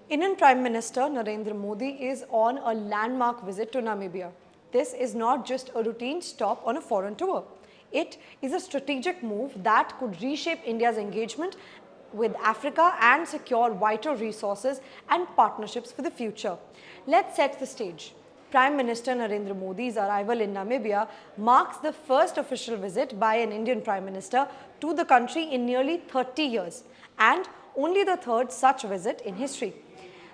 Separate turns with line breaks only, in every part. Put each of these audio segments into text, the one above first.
Indian Prime Minister Narendra Modi is on a landmark visit to Namibia. This is not just a routine stop on a foreign tour. It is a strategic move that could reshape India's engagement with Africa and secure vital resources and partnerships for the future. Let's set the stage. Prime Minister Narendra Modi's arrival in Namibia marks the first official visit by an Indian Prime Minister to the country in nearly 30 years and only the third such visit in history.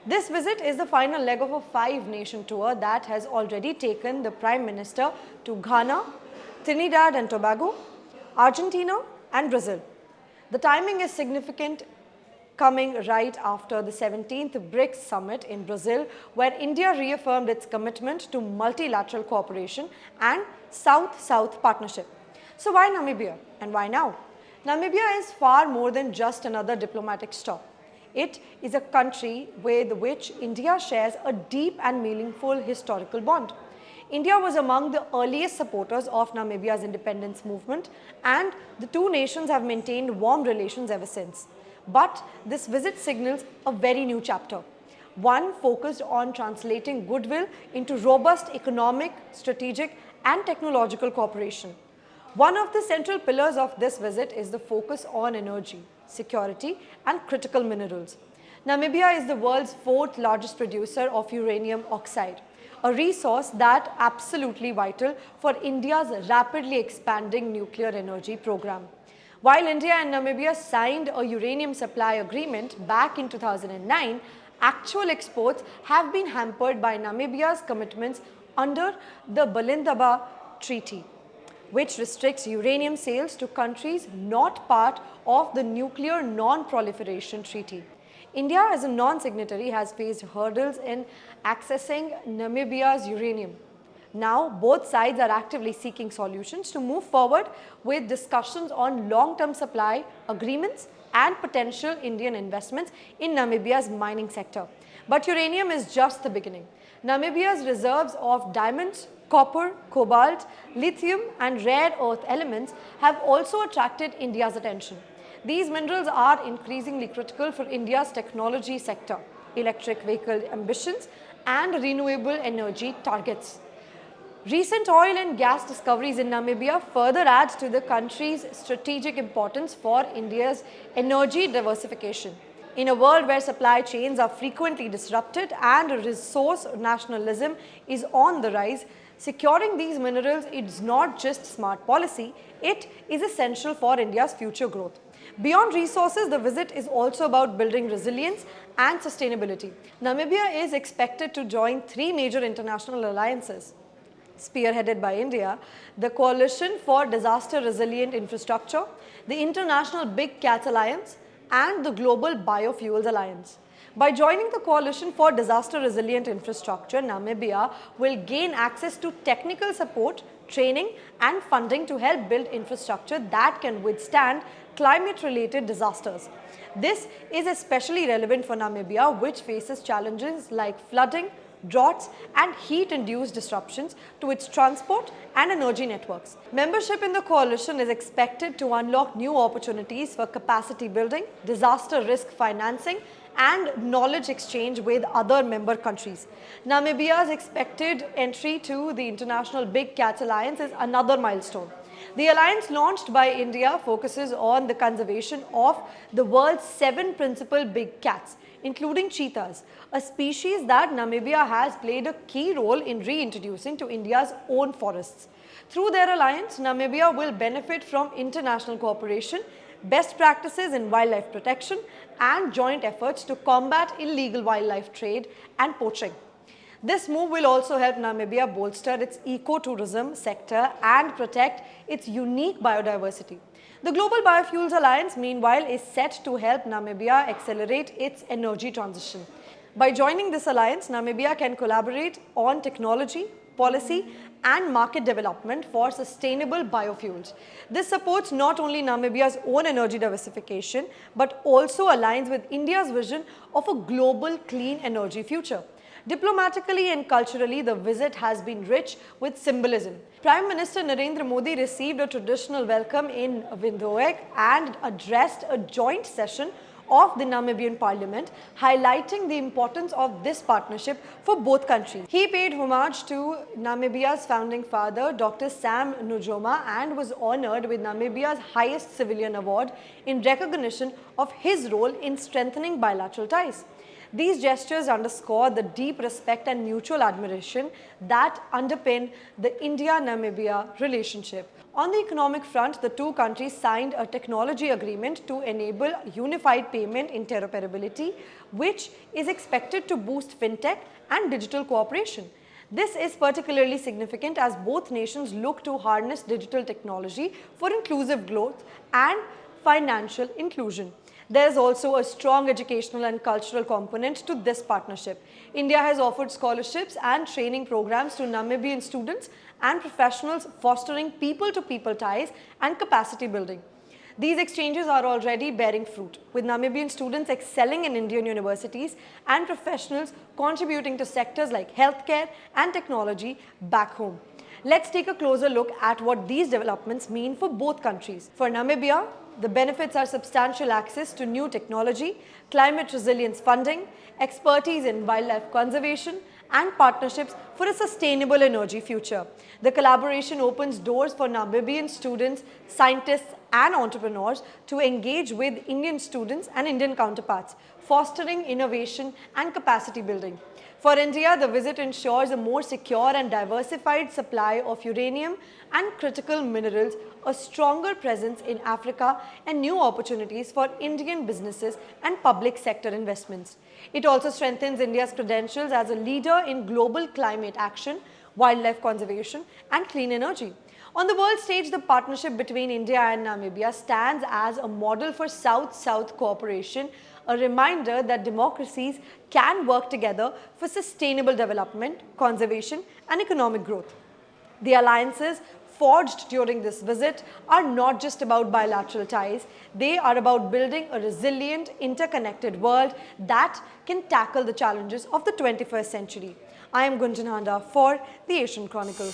This visit is the final leg of a 5-nation tour that has already taken the Prime Minister to Ghana, Trinidad and Tobago, Argentina and Brazil. The timing is significant, coming right after the 17th BRICS summit in Brazil, where India reaffirmed its commitment to multilateral cooperation and South-South partnership. So why Namibia and why now? Namibia is far more than just another diplomatic stop. It is a country with which India shares a deep and meaningful historical bond. India was among the earliest supporters of Namibia's independence movement, and the two nations have maintained warm relations ever since. But this visit signals a very new chapter, one focused on translating goodwill into robust economic, strategic, and technological cooperation. One of the central pillars of this visit is the focus on energy, security, and critical minerals. Namibia is the world's 4th largest producer of uranium oxide, a resource that's absolutely vital for India's rapidly expanding nuclear energy program. While India and Namibia signed a uranium supply agreement back in 2009, actual exports have been hampered by Namibia's commitments under the Palindaba Treaty, which restricts uranium sales to countries not part of the Nuclear Non-Proliferation Treaty. India, as a non-signatory, has faced hurdles in accessing Namibia's uranium. Now, both sides are actively seeking solutions to move forward with discussions on long-term supply agreements and potential Indian investments in Namibia's mining sector. But uranium is just the beginning. Namibia's reserves of diamonds, copper, cobalt, lithium and rare earth elements have also attracted India's attention. These minerals are increasingly critical for India's technology sector, electric vehicle ambitions and renewable energy targets. Recent oil and gas discoveries in Namibia further add to the country's strategic importance for India's energy diversification. In a world where supply chains are frequently disrupted and resource nationalism is on the rise, securing these minerals is not just smart policy, it is essential for India's future growth. Beyond resources, the visit is also about building resilience and sustainability. Namibia is expected to join 3 major international alliances, spearheaded by India: the Coalition for Disaster Resilient Infrastructure, the International Big Cats Alliance, and the Global Biofuels Alliance. By joining the Coalition for Disaster Resilient Infrastructure, Namibia will gain access to technical support, training, and funding to help build infrastructure that can withstand climate-related disasters. This is especially relevant for Namibia, which faces challenges like flooding, droughts, and heat-induced disruptions to its transport and energy networks. Membership in the coalition is expected to unlock new opportunities for capacity building, disaster risk financing, and knowledge exchange with other member countries. Namibia's expected entry to the International Big Cats Alliance is another milestone. The alliance, launched by India, focuses on the conservation of the world's 7 principal big cats, including cheetahs, a species that Namibia has played a key role in reintroducing to India's own forests. Through their alliance, Namibia will benefit from international cooperation, best practices in wildlife protection, and joint efforts to combat illegal wildlife trade and poaching. This move will also help Namibia bolster its ecotourism sector and protect its unique biodiversity. The Global Biofuels Alliance, meanwhile, is set to help Namibia accelerate its energy transition. By joining this alliance, Namibia can collaborate on technology, policy, and market development for sustainable biofuels. This supports not only Namibia's own energy diversification, but also aligns with India's vision of a global clean energy future. Diplomatically and culturally, the visit has been rich with symbolism. Prime Minister Narendra Modi received a traditional welcome in Windhoek and addressed a joint session of the Namibian parliament, highlighting the importance of this partnership for both countries. He paid homage to Namibia's founding father, Dr. Sam Nujoma, and was honored with Namibia's highest civilian award in recognition of his role in strengthening bilateral ties. These gestures underscore the deep respect and mutual admiration that underpin the India-Namibia relationship. On the economic front, the two countries signed a technology agreement to enable unified payment interoperability, which is expected to boost fintech and digital cooperation. This is particularly significant as both nations look to harness digital technology for inclusive growth and financial inclusion. There is also a strong educational and cultural component to this partnership. India has offered scholarships and training programs to Namibian students and professionals, fostering people-to-people ties and capacity building. These exchanges are already bearing fruit, with Namibian students excelling in Indian universities and professionals contributing to sectors like healthcare and technology back home. Let's take a closer look at what these developments mean for both countries. For Namibia, the benefits are substantial access to new technology, climate resilience funding, expertise in wildlife conservation, and partnerships for a sustainable energy future. The collaboration opens doors for Namibian students, scientists, and entrepreneurs to engage with Indian students and Indian counterparts, fostering innovation and capacity building. For India, the visit ensures a more secure and diversified supply of uranium and critical minerals, a stronger presence in Africa, and new opportunities for Indian businesses and public sector investments. It also strengthens India's credentials as a leader in global climate action, wildlife conservation, and clean energy. On the world stage, the partnership between India and Namibia stands as a model for South-South cooperation, a reminder that democracies can work together for sustainable development, conservation, and economic growth. The alliances forged during this visit are not just about bilateral ties, they are about building a resilient, interconnected world that can tackle the challenges of the 21st century. I am Gunjan Handa for the Asian Chronicle.